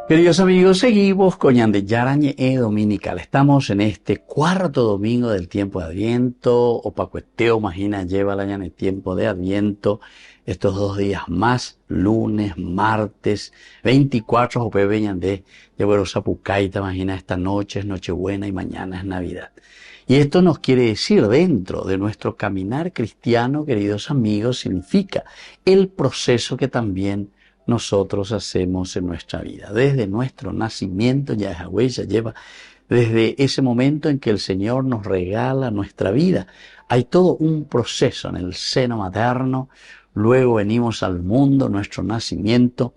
Queridos amigos, seguimos con Ñande Yarañe Dominical. Estamos en este cuarto domingo del tiempo de Adviento. Opacueteo, imagina, lleva la Ñane tiempo de Adviento. Estos 2 días más, lunes, martes, 24, Jope Ñande, llevo Zapucaita, imagina, esta noche es Nochebuena y mañana es Navidad. Y esto nos quiere decir, dentro de nuestro caminar cristiano, queridos amigos, significa el proceso que también nosotros hacemos en nuestra vida. Desde nuestro nacimiento, Yahweh ya lleva desde ese momento en que el Señor nos regala nuestra vida. Hay todo un proceso en el seno materno, luego venimos al mundo, nuestro nacimiento,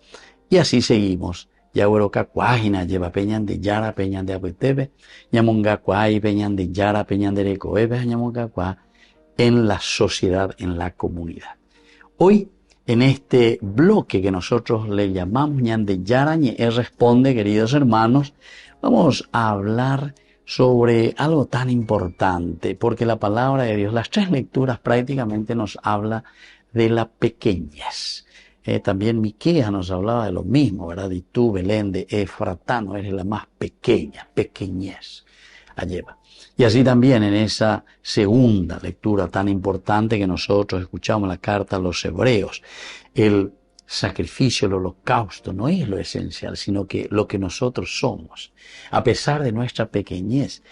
y así seguimos. Yahueroca cuágina lleva peñan de Yara, peñan de Apetebe, Yamonga cuay, peñan de Yara, peñan de Recoebe, Yamonga cuá, en la sociedad, en la comunidad. Hoy, en este bloque que nosotros le llamamos Ñan de Yara, Él responde, queridos hermanos, vamos a hablar sobre algo tan importante, porque la palabra de Dios, las 3 lecturas prácticamente nos habla de la pequeñez. También Miqueas nos hablaba de lo mismo, ¿verdad? Y tú, Belén de Efratá, no eres la más pequeña, pequeñez. Lleva. Y así también en esa segunda lectura tan importante que nosotros escuchamos, la carta a los hebreos, el sacrificio, el holocausto no es lo esencial, sino que lo que nosotros somos, a pesar de nuestra pequeñez.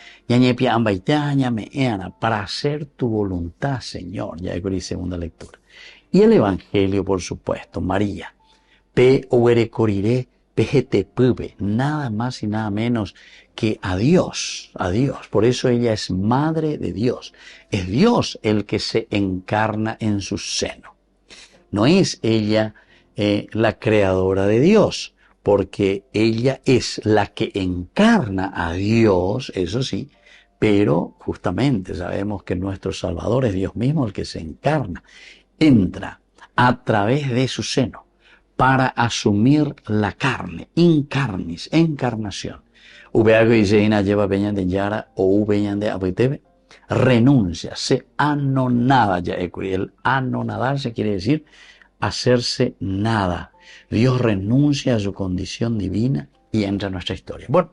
Para hacer tu voluntad, Señor. Ya hay segunda lectura. Y el Evangelio, por supuesto, María. Nada más y nada menos que a Dios, a Dios. Por eso ella es madre de Dios. Es Dios el que se encarna en su seno. No es ella la creadora de Dios, porque ella es la que encarna a Dios, eso sí, pero justamente sabemos que nuestro Salvador es Dios mismo el que se encarna. Entra a través de su seno para asumir la carne, incarnis, encarnación. Lleva peñan de Yara o peñan de Apetebe, renuncia, se anonada ya. El anonadarse quiere decir hacerse nada. Dios renuncia a su condición divina y entra en nuestra historia. Bueno,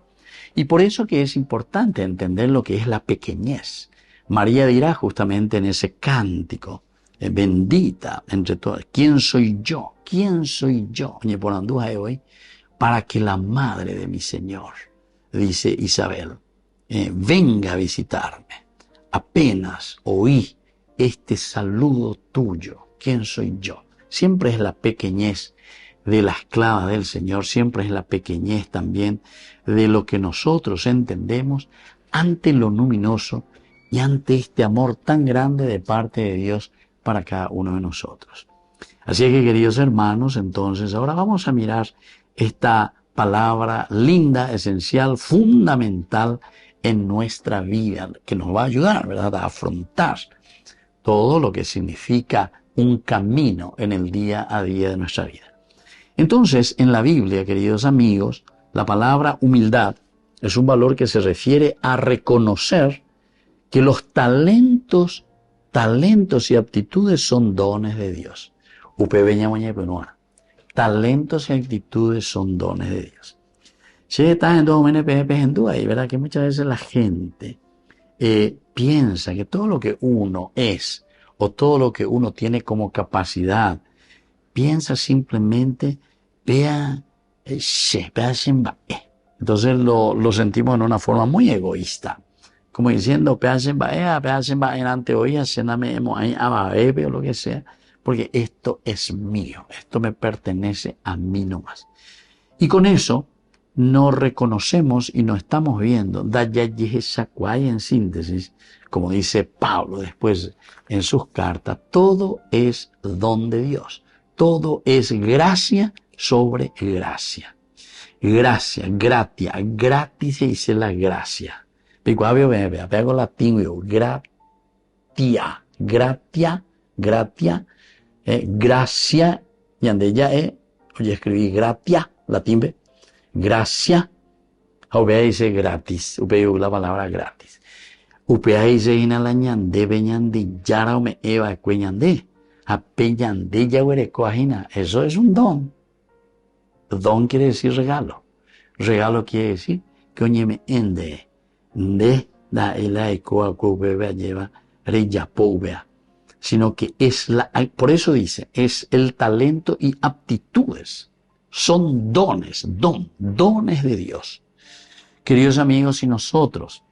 y por eso que es importante entender lo que es la pequeñez. María dirá justamente en ese cántico, bendita entre todas. ¿Quién soy yo? ¿Quién soy yo? Hoy, para que la madre de mi Señor, dice Isabel, venga a visitarme. Apenas oí este saludo tuyo. ¿Quién soy yo? Siempre es la pequeñez de la esclava del Señor, siempre es la pequeñez también de lo que nosotros entendemos ante lo luminoso y ante este amor tan grande de parte de Dios para cada uno de nosotros. Así es que, queridos hermanos, entonces ahora vamos a mirar esta palabra linda, esencial, fundamental en nuestra vida, que nos va a ayudar, ¿verdad?, a afrontar todo lo que significa un camino en el día a día de nuestra vida. Entonces, en la Biblia, queridos amigos, la palabra humildad es un valor que se refiere a reconocer que los talentos y aptitudes son dones de Dios. Talentos y actitudes son dones de Dios. Y verá que muchas veces la gente piensa que todo lo que uno es o todo lo que uno tiene como capacidad, piensa simplemente, entonces lo sentimos en una forma muy egoísta. Como diciendo, o lo que sea, porque esto es mío, esto me pertenece a mí nomás. Y con eso no reconocemos y no estamos viendo, en síntesis, como dice Pablo después en sus cartas, todo es don de Dios, todo es gracia sobre gracia. Gracia, gratia, gratis se dice la gracia. Pego latín, gratia, gracia, y ande ya oye, escribí gratia, latín, gracia, upea dice gratis, upea la palabra gratis. Upea dice inalañande, beñande, yara me eva, cueñande, apeñande, yaguereco, ajina, eso es un don. Don quiere decir regalo. Regalo quiere decir que oye me ende. De da ela ecoa cubea lleva reyapoubea, sino que es por eso dice, es el talento y aptitudes, son dones de Dios. Queridos amigos, si nosotros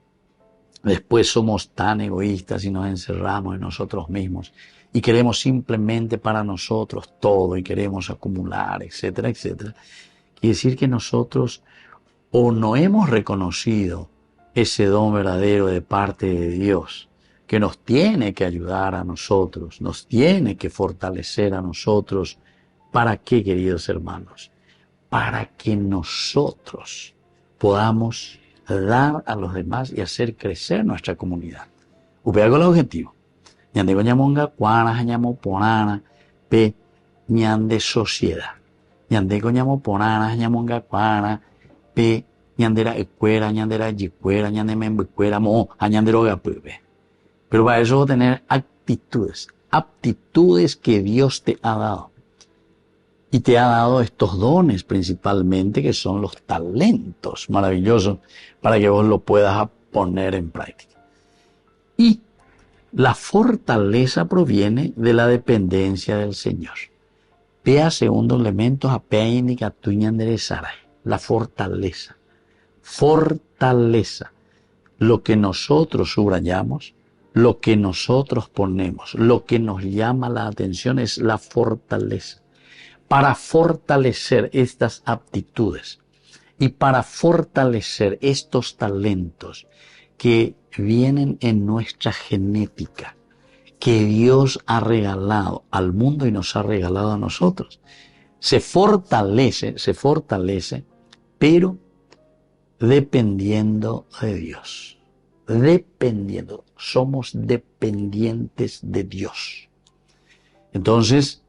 después somos tan egoístas y nos encerramos en nosotros mismos y queremos simplemente para nosotros todo y queremos acumular, etcétera, etcétera, quiere decir que nosotros o no hemos reconocido ese don verdadero de parte de Dios, que nos tiene que ayudar a nosotros, nos tiene que fortalecer a nosotros. ¿Para qué, queridos hermanos? Para que nosotros podamos dar a los demás y hacer crecer nuestra comunidad. Upea con el objetivo. Ñande coñamonga, cuana, jañamo, ponana, pe, ñande sociedad. Ñande coñamo, ponana, jañamonga, cuana, pe, ñandera ecuera, ñandera yicuera, ñande membecuera, mo, añandero gapupe. Pero para eso tener aptitudes que Dios te ha dado. Y te ha dado estos dones principalmente, que son los talentos maravillosos, para que vos lo puedas poner en práctica. Y la fortaleza proviene de la dependencia del Señor. Pea segundo elemento, apea indica tuña enderezara. La fortaleza. Fortaleza. Lo que nosotros subrayamos, lo que nosotros ponemos, lo que nos llama la atención es la fortaleza. Para fortalecer estas aptitudes y para fortalecer estos talentos que vienen en nuestra genética, que Dios ha regalado al mundo y nos ha regalado a nosotros, se fortalece, pero dependiendo de Dios. Somos dependientes de Dios. Entonces,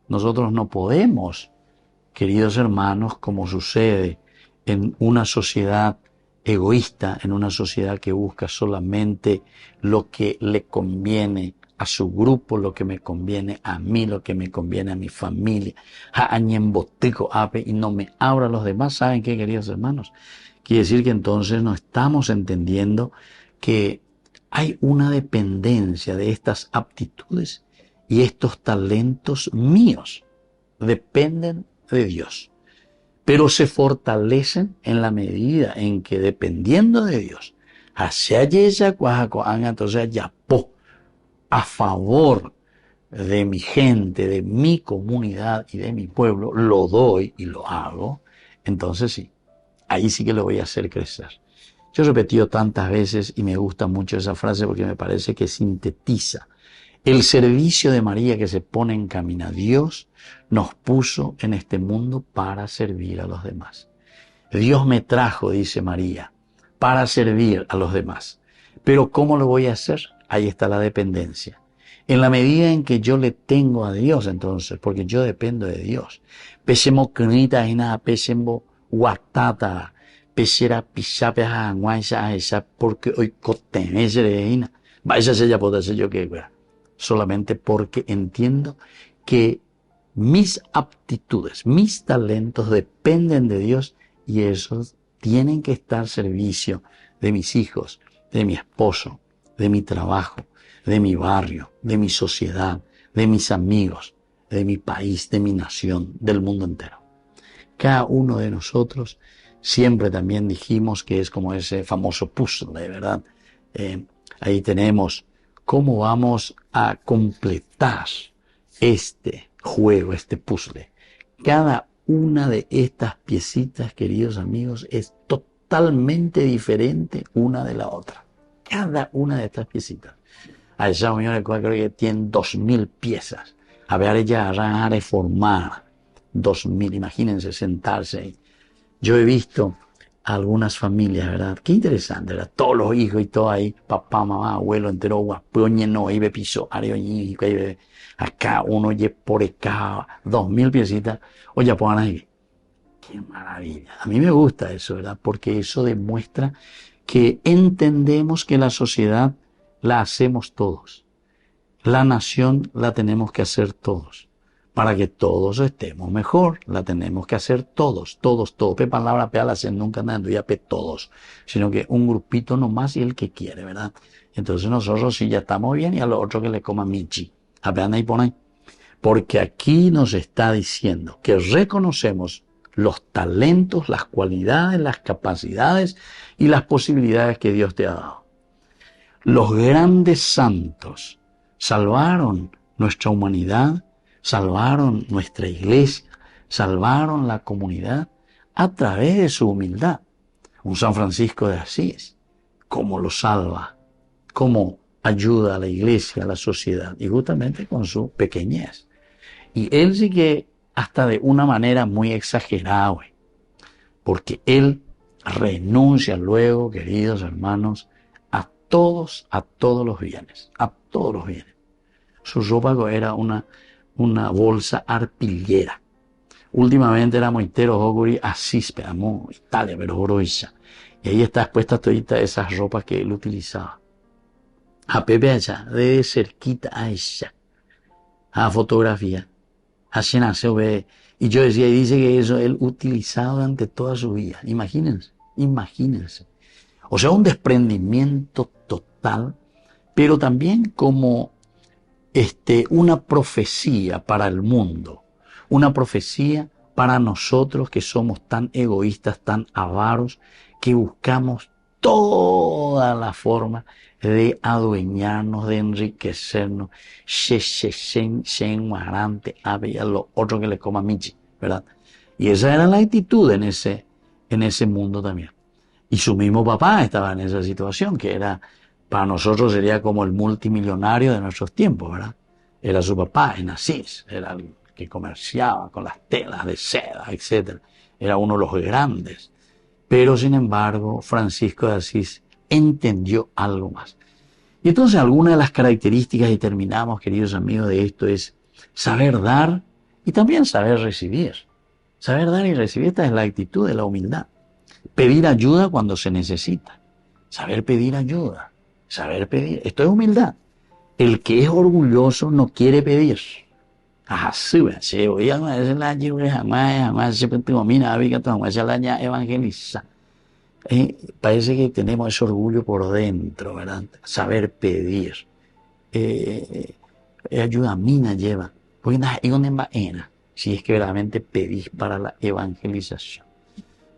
nosotros no podemos, queridos hermanos, como sucede en una sociedad egoísta, en una sociedad que busca solamente lo que le conviene a su grupo, lo que me conviene a mí, lo que me conviene a mi familia, y no me abra a los demás. ¿Saben qué, queridos hermanos? Quiere decir que entonces no estamos entendiendo que hay una dependencia de estas aptitudes y estos talentos míos. Dependen de Dios, pero se fortalecen en la medida en que, dependiendo de Dios, entonces a favor de mi gente, de mi comunidad y de mi pueblo, lo doy y lo hago. Entonces sí, ahí sí que lo voy a hacer crecer. Yo he repetido tantas veces y me gusta mucho esa frase porque me parece que sintetiza el servicio de María, que se pone en camino. Dios nos puso en este mundo para servir a los demás. Dios me trajo, dice María, para servir a los demás. Pero ¿cómo lo voy a hacer? Ahí está la dependencia. En la medida en que yo le tengo a Dios, entonces, porque yo dependo de Dios. Pesemo knita ina, pesemo guatata, pesera pisape a esa, porque hoy cotemesere vaya se ya puede hacer yo que solamente porque entiendo que mis aptitudes, mis talentos dependen de Dios y esos tienen que estar al servicio de mis hijos, de mi esposo, de mi trabajo, de mi barrio, de mi sociedad, de mis amigos, de mi país, de mi nación, del mundo entero. Cada uno de nosotros, siempre también dijimos que es como ese famoso puzzle, ¿verdad? Ahí tenemos cómo vamos a completar este juego, este puzzle. Cada una de estas piecitas, queridos amigos, es totalmente diferente una de la otra. Cada una de estas piecitas. A esa unión de creo que tienen 2000 piezas. A ver, ella a reformar 2000, imagínense sentarse ahí. Yo he visto algunas familias, ¿verdad? Qué interesante, ¿verdad? Todos los hijos y todo ahí, papá, mamá, abuelo, entero, guapoñe, no, ahí ve piso, acá uno oye por acá, 2000 piecitas, oye, pongan ahí. Qué maravilla. A mí me gusta eso, ¿verdad? Porque eso demuestra que entendemos que la sociedad la hacemos todos. La nación la tenemos que hacer todos. Para que todos estemos mejor, la tenemos que hacer todos. Pe palabra, pe la hacen nunca andando ya pe todos. Sino que un grupito nomás y el que quiere, ¿verdad? Entonces nosotros sí ya estamos bien y a los otros que le coman michi. Apenas ahí ponen. Porque aquí nos está diciendo que reconocemos los talentos, las cualidades, las capacidades y las posibilidades que Dios te ha dado. Los grandes santos salvaron nuestra humanidad, salvaron nuestra iglesia, salvaron la comunidad a través de su humildad. Un San Francisco de Asís, cómo lo salva, cómo ayuda a la iglesia, a la sociedad, y justamente con su pequeñez. Y él sí que hasta de una manera muy exagerada, porque él renuncia luego, queridos hermanos, a todos los bienes, a todos los bienes. Su ropa era una bolsa arpillera. Últimamente era moitero Hoguri Asís, pero Italia, pero Oroisa. Y ahí está expuesta todas esas ropas que él utilizaba. A Pepe allá, de cerquita a ella, a fotografía, a se ve. Y yo decía, y dice que eso él utilizaba durante toda su vida. Imagínense. O sea, un desprendimiento total, pero también como una profecía para el mundo, una profecía para nosotros que somos tan egoístas, tan avaros, que buscamos toda la forma de adueñarnos, de enriquecernos, lo otro que le coma Michi, ¿verdad? Y esa era la actitud en ese mundo también. Y su mismo papá estaba en esa situación, que era, para nosotros sería como el multimillonario de nuestros tiempos, ¿verdad? Era su papá en Asís, era el que comerciaba con las telas de seda, etc. Era uno de los grandes. Pero, sin embargo, Francisco de Asís entendió algo más. Y entonces, alguna de las características, y terminamos, queridos amigos, de esto es saber dar y también saber recibir. Saber dar y recibir, esta es la actitud de la humildad. Pedir ayuda cuando se necesita. Saber pedir ayuda. Saber pedir. Esto es humildad. El que es orgulloso no quiere pedir. Parece que tenemos ese orgullo por dentro, ¿verdad? Saber pedir. Ayuda a mí me lleva. Si es que verdaderamente pedís para la evangelización.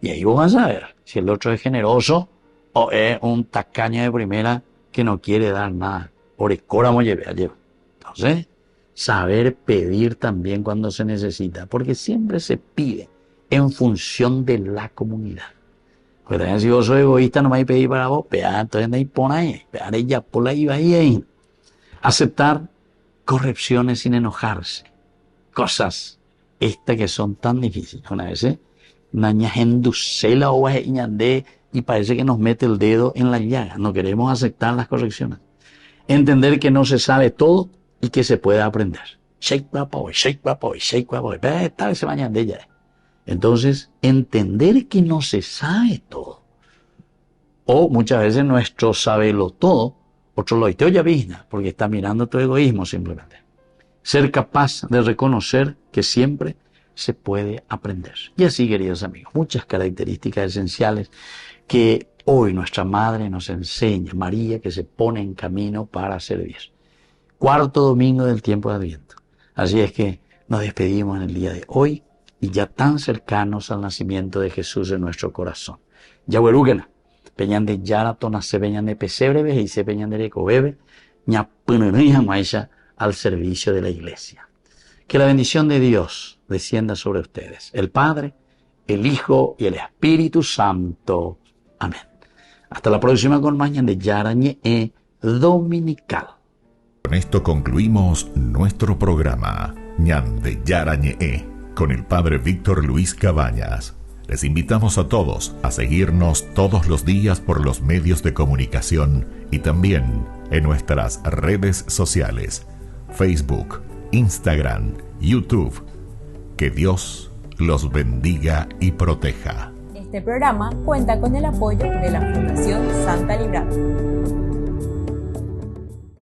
Y ahí vos vas a ver si el otro es generoso o es un tacaño de primera que no quiere dar nada. Orecóramo lleva. Entonces, saber pedir también cuando se necesita, porque siempre se pide en función de la comunidad. Porque también si vos sos egoísta, no me hay que pedir para vos, entonces ahí pon ahí, ya por ahí va ahí. Aceptar correcciones sin enojarse. Cosas estas que son tan difíciles. Una vez, y parece que nos mete el dedo en la llaga. No queremos aceptar las correcciones. Entender que no se sabe todo y que se puede aprender. Entonces, entender que no se sabe todo. O muchas veces nuestro sabelo todo, otro lo ya vigna, porque está mirando tu egoísmo simplemente. Ser capaz de reconocer que siempre se puede aprender. Y así, queridos amigos, muchas características esenciales que hoy nuestra Madre nos enseña, María, que se pone en camino para servir. Cuarto domingo del tiempo de Adviento. Así es que nos despedimos en el día de hoy y ya tan cercanos al nacimiento de Jesús en nuestro corazón. Yahuerúgena, peñan de Yara, tonase peñan de Pesebre, y se peñan de Recobebe, ñapununija maisha al servicio de la iglesia. Que la bendición de Dios descienda sobre ustedes, el Padre, el Hijo y el Espíritu Santo. Amén. Hasta la próxima con Mañan de Yarañe Dominical. Con esto concluimos nuestro programa Ñan de Yarañe con el Padre Víctor Luis Cabañas. Les invitamos a todos a seguirnos todos los días por los medios de comunicación y también en nuestras redes sociales, Facebook, Instagram, YouTube. Que Dios los bendiga y proteja. Este programa cuenta con el apoyo de la Fundación Santa Librada.